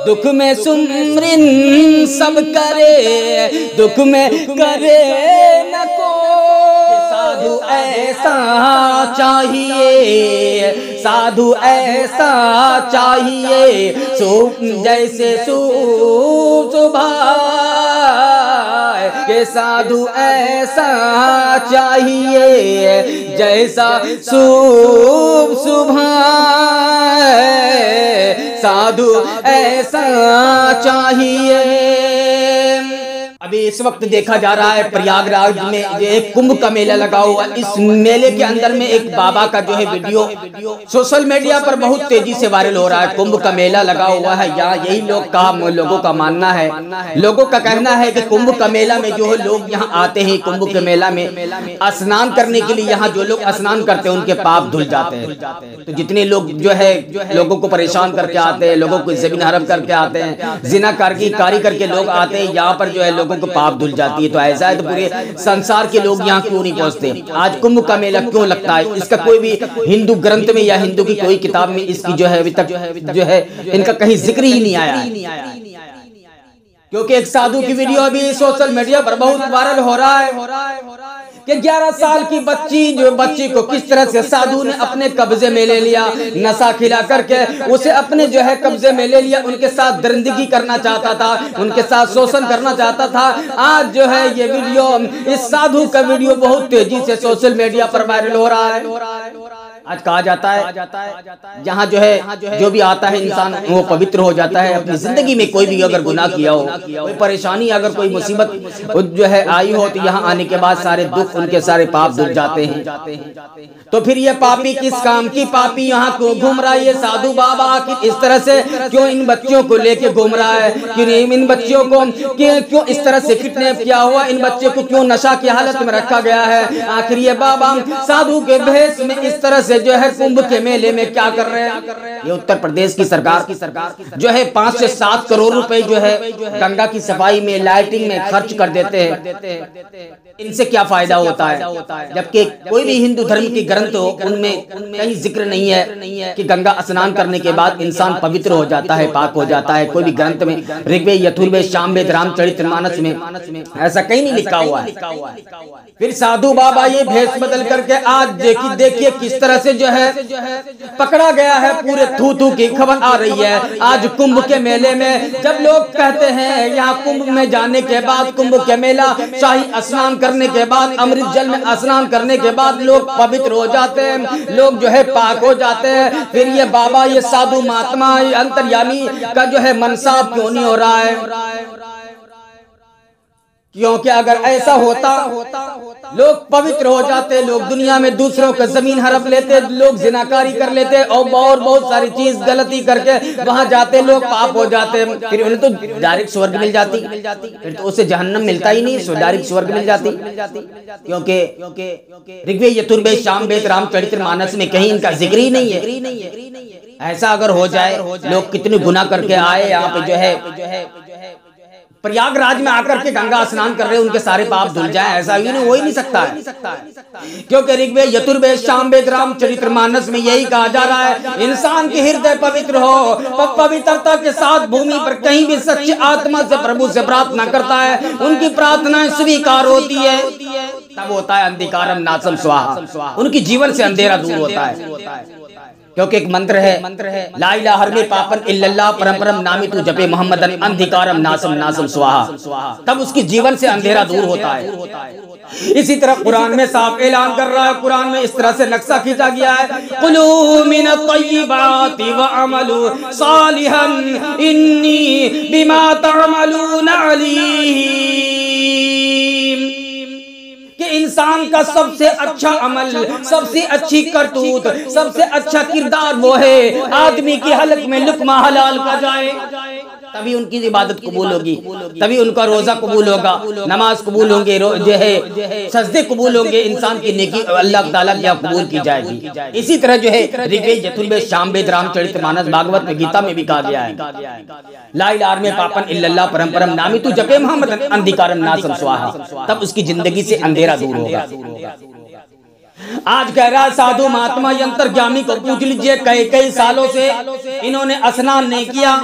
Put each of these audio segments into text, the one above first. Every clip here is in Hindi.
दुख में सुमरिन सब करे, दुख में करे न को। साधु ऐसा चाहिए, साधु ऐसा चाहिए, जैसे सुभाए के साधु ऐसा चाहिए, जैसा सुभाए साधु ऐसा चाहिए। अभी इस वक्त देखा जा रहा है प्रयागराज में एक कुंभ का मेला लगा हुआ। इस मेले के अंदर में एक बाबा का जो है वीडियो सोशल मीडिया पर बहुत तेजी से वायरल हो रहा है। कुंभ का मेला लगा हुआ है, यहाँ यही लोगों का मानना है, लोगों का कहना है कि कुंभ का मेला में जो है लोग यहाँ आते हैं, कुंभ के मेला में स्नान करने के लिए यहाँ जो लोग स्नान करते हैं उनके पाप धुल जाते हैं। तो जितने लोग जो है लोगों को परेशान करके आते हैं, लोगों को ज़मीन हड़प करके आते हैं, जिनाकारी करके लोग आते हैं, यहाँ पर जो है लोगों को पाप धुल जाती है। तो ऐसा है तो पूरे संसार के लोग यहाँ क्यों नहीं पहुँचते? आज कुंभ का मेला क्यों लगता है? इसका कोई भी हिंदू ग्रंथ में या हिंदू की कोई किताब में इसकी जो है अभी तक जो है इनका कहीं जिक्र ही नहीं आया। क्योंकि एक साधु की वीडियो अभी सोशल मीडिया पर बहुत वायरल हो रहा है कि 11 साल की बच्ची को किस तरह से साधु ने अपने कब्जे में ले लिया, नशा खिला करके उसे अपने जो है कब्जे में ले लिया, उनके साथ दरिंदगी करना चाहता था, उनके साथ शोषण करना चाहता था। आज जो है ये वीडियो, इस साधु का वीडियो बहुत तेजी से सोशल मीडिया पर वायरल हो रहा है। आज कहा जाता है जहाँ जो है जो भी आता है इंसान वो पवित्र हो जाता है। अपनी जिंदगी में कोई भी अगर गुनाह किया हो, कोई परेशानी, अगर कोई मुसीबत जो है आई हो, तो यहाँ आने के बाद सारे दुख, उनके सारे पाप धुल जाते हैं। तो फिर ये पापी किस काम की पापी यहाँ क्यों घूम रहा है? ये साधु बाबा आखिर इस तरह से क्यों इन बच्चियों को लेके घूम रहा है? क्यों इन बच्चियों को क्यों इस तरह से किडनैप किया हुआ? इन बच्चों को क्यों नशा की हालत में रखा गया है? आखिर ये बाबा साधु के भेष में इस तरह से जो है कुंभ के मेले में क्या कर रहे हैं? ये उत्तर प्रदेश की सरकार जो है 5 से 7 करोड़ रुपए जो है गंगा की सफाई में, लाइटिंग में खर्च कर देते हैं। इनसे क्या फायदा होता है? जबकि कोई भी हिंदू धर्म की ग्रंथ हो उनमें कहीं जिक्र नहीं है कि गंगा स्नान करने के बाद इंसान पवित्र हो जाता है, पाक हो जाता है। कोई भी ग्रंथ में, ऋग्वेद, यजुर्वेद, सामवेद, रामचरितमानस में ऐसा कहीं नहीं लिखा हुआ है। फिर साधु बाबा ये भेष बदल करके आज देखिए किस तरह से जो है पकड़ा गया है। पूरे थू की खबर आ रही है आज कुंभ के मेले में। जब लोग कहते हैं यहाँ कुंभ में जाने के बाद, कुंभ के मेला, शाही स्नान करने के बाद, अमृत जल में स्नान करने के बाद लोग पवित्र हो जाते हैं, लोग जो है पाक हो जाते हैं। फिर ये बाबा, ये साधु महात्मा, ये अंतर्यामी का जो है मनसा क्यों नहीं हो रहा है? क्योंकि अगर ऐसा होता लोग पवित्र हो जाते, लोग दुनिया में दूसरों का जमीन हड़प लेते, लोग जिनाकारी कर लेते और बहुत सारी चीज गलती करके वहां जाते, लोग पाप हो जाते, फिर उन्हें तो डायरेक्ट स्वर्ग मिल जाती, फिर तो उसे जहन्नम मिलता ही नहीं, डायरेक्ट स्वर्ग मिल जाती। क्योंकि ऋग्वेद, यजुर्वेद, सामवेद, रामचरितमानस में कहीं इनका जिक्र ही नहीं है। ऐसा अगर हो जाए, लोग कितने गुनाह करके आए यहाँ पे जो है प्रयागराज में आकर के गंगा स्नान कर रहे हैं, उनके सारे पाप धुल जाए, ऐसा ही नहीं हो ही नहीं सकता है। क्योंकि ऋग्वेद, यजुर्वेद, सामवेद, रामचरितमानस में यही कहा जा रहा है इंसान के हृदय पवित्र हो, पवित्रता के साथ भूमि पर कहीं भी सच्ची आत्मा से प्रभु से प्रार्थना करता है, उनकी प्रार्थनाएं स्वीकार होती है, तब होता है अंधिकारम नाशम स्वाहा, उनकी जीवन से अंधेरा दूर होता है। क्योंकि एक मंत्र है ला इलाहा हर में पापन इल्लल्लाह परम नामितु जपे मोहम्मदन अंधिकारम नासम स्वाहा, तब उसकी जीवन से अंधेरा दूर होता है। इसी तरह कुरान में साफ ऐलान कर रहा है, कुरान में इस तरह से नक्शा खींचा गया है, कुलू मिनत तय्यिबाति व अमलू सालिहन इन्नी बिमा तअमलून अलीम। कि इंसान का सबसे अच्छा अमल, सबसे अच्छी करतूत, सबसे अच्छा किरदार वो है आदमी की हलक में लुकमा हलाल का जाए, तभी उनकी इबादत कबूल होगी, तभी उनका रोजा कबूल होगा, नमाज कबूल होंगे, जो है सजदे कबूल होंगे, इंसान की नेकी अल्लाह ताला की कबूल की जाएगी। इसी तरह जो है ऋग्वेद, यजुर्वेद, सामवेद, रामचरितमानस, भागवत में, गीता में भी कहा गया है ला इलाहा में पापन इल्लल्लाह परम नामितु जपे मोहम्मदन अंधिकारम नासम स्वाहा, तब उसकी जिंदगी से अंधेरा दूर होगा। आज कह रहा है साधु महात्मा यंत्र ज्ञानी को पूछ लीजिए, कई कई सालों से इन्होंने स्नान नहीं किया,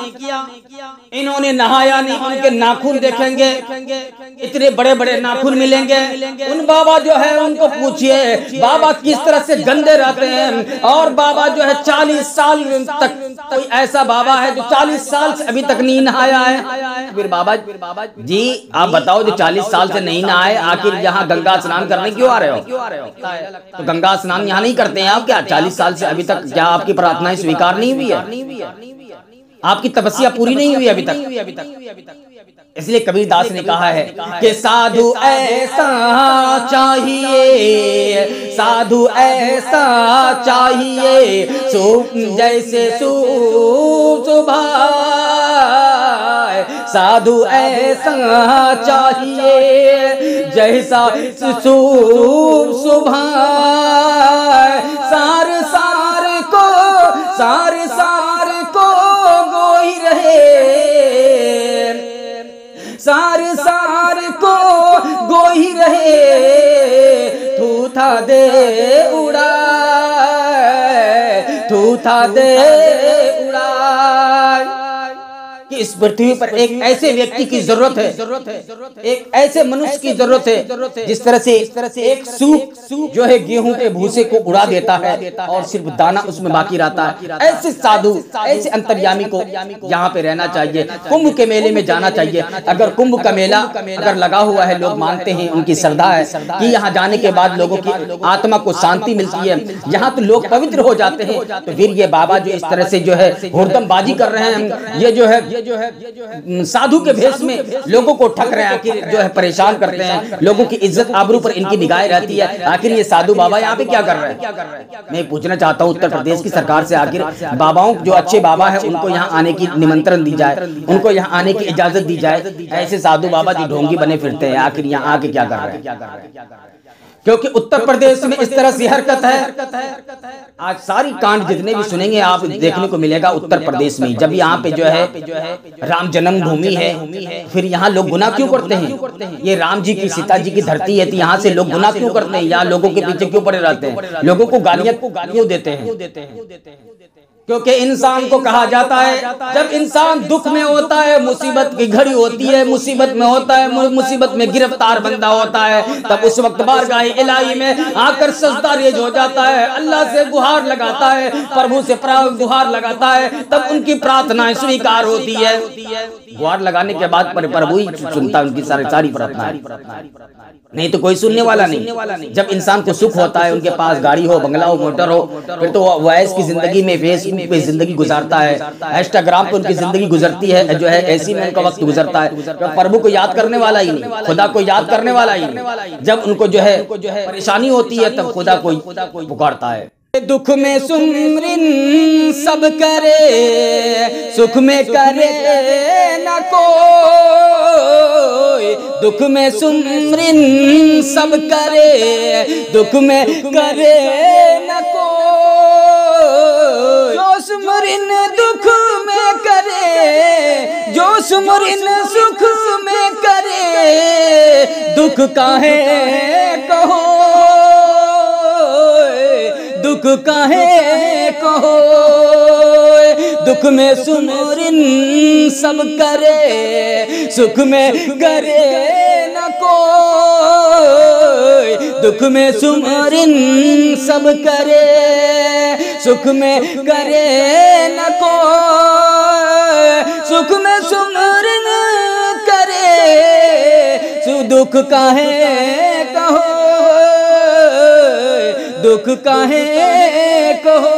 इन्होंने नहाया नहीं, उनके नाखून देखेंगे इतने बड़े बड़े नाखून मिलेंगे। उन बाबा जो है उनको पूछिए बाबा किस तरह से गंदे रहते हैं। और बाबा जो है 40 साल तक, कोई ऐसा बाबा है जो 40 साल से अभी तक नहीं नहाया है? फिर बाबा जी आप बताओ, जो 40 साल से नहीं नहाए आखिर यहाँ गंगा स्नान करने क्यों आ रहे हो? तो गंगा स्नान यहाँ नहीं करते हैं आप क्या? 40 साल से अभी तक क्या आपकी प्रार्थनाएं स्वीकार नहीं हुई है? आपकी तपस्या पूरी नहीं हुई अभी तक। इसलिए कबीरदास ने कहा है कि साधु ऐसा चाहिए, साधु ऐसा चाहिए, जैसे सुबह, साधु ऐसा चाहिए जैसा सुबह, सार सार को गोई रहे, सार को गोही रहे, थूथा दे उड़ा, थूथा दे उड़ा। कि इस पृथ्वी पर एक ऐसे व्यक्ति की जरूरत है, एक ऐसे मनुष्य की जरूरत है जिस तरह से एक सूप जो है गेहूं के भूसे को उड़ा देता है और सिर्फ दाना उसमें बाकी रहता है। ऐसे साधु, ऐसे अंतर्यामी को यहाँ पे रहना चाहिए, कुंभ के मेले में जाना चाहिए। अगर कुंभ का मेला अगर लगा हुआ है, लोग मानते हैं, उनकी श्रद्धा है कि यहाँ जाने के बाद लोगों की आत्मा को शांति मिलती है, यहाँ तो लोग पवित्र हो जाते हैं, तो फिर ये बाबा जो इस तरह से जो है हुड़दमबाजी कर रहे हैं, ये जो है साधु के भेष में लोगों को ठग रहे हैं, आखिर जो है परेशान करते हैं, लोगों की इज्जत आबरू पर इनकी निगाहें रहती है। आखिर ये साधु बाबा यहाँ पे क्या कर रहे हैं? मैं पूछना चाहता हूँ उत्तर प्रदेश की सरकार से, आखिर बाबाओं जो अच्छे बाबा है उनको यहाँ आने की निमंत्रण दी जाए, उनको यहाँ आने की इजाजत दी जाए। ऐसे साधु बाबा जो ढोंगी बने फिरते हैं आखिर यहाँ आके क्या कर रहे हैं? क्योंकि उत्तर प्रदेश में इस तरह से हरकत है। आज सारी कांड जितने भी सुनेंगे आप देखने को मिलेगा उत्तर प्रदेश में। जब यहाँ पे जो है राम जन्मभूमि है, फिर यहाँ लोग गुनाह क्यों करते हैं? ये राम जी की, सीता जी की धरती है, तो यहाँ से लोग गुनाह क्यों करते हैं? यहाँ लोगों के पीछे क्यों पड़े रहते हैं? लोगों को गालियां क्यों देते हैं? क्योंकि इंसान को कहा जाता है जब इंसान दुख में होता है, मुसीबत की घड़ी होती है, मुसीबत में होता है, मुसीबत में गिरफ्तार बंदा होता है, तब उस वक्त बारगाह इलाही में आकर सजदा रेज हो जाता है, अल्लाह से गुहार लगाता है, प्रभु से गुहार लगाता है, तब उनकी प्रार्थनाएं स्वीकार होती है। गुहार लगाने के बाद प्रभु ही सुनता है उनकी सारी प्रार्थनाएं, नहीं तो कोई सुनने वाला नहीं। जब इंसान को सुख होता है, उनके पास गाड़ी हो, बंगला हो, मोटर हो, फिर तो वो ऐश की जिंदगी में फेसबुक पे जिंदगी गुजारता है, इंस्टाग्राम पे उनकी जिंदगी गुजरती है, जो है ऐसी में उनका वक्त गुजरता है। तो प्रभु को याद करने वाला ही नहीं, खुदा को याद करने वाला ही नहीं। जब उनको जो है परेशानी होती है तब खुदा कोई पुकारता है। दुख में सुमरिन सब करे, सुख में करे न कोई, दुख में सुमरिन सब करे, दुख में करे न कोई, जो सुमरिन दुख में करे, जो सुमरिन सुख में करे, दुख काहे कहो, दुख काहे कहो, दुख में सुमरिन सब करे, सुख में करे न कोई, दुख में सुमरिन सब करे, सुख में करे न कोई, सुख में सुमरिन करे, दुख काहे कहो, दुख काहे कहो।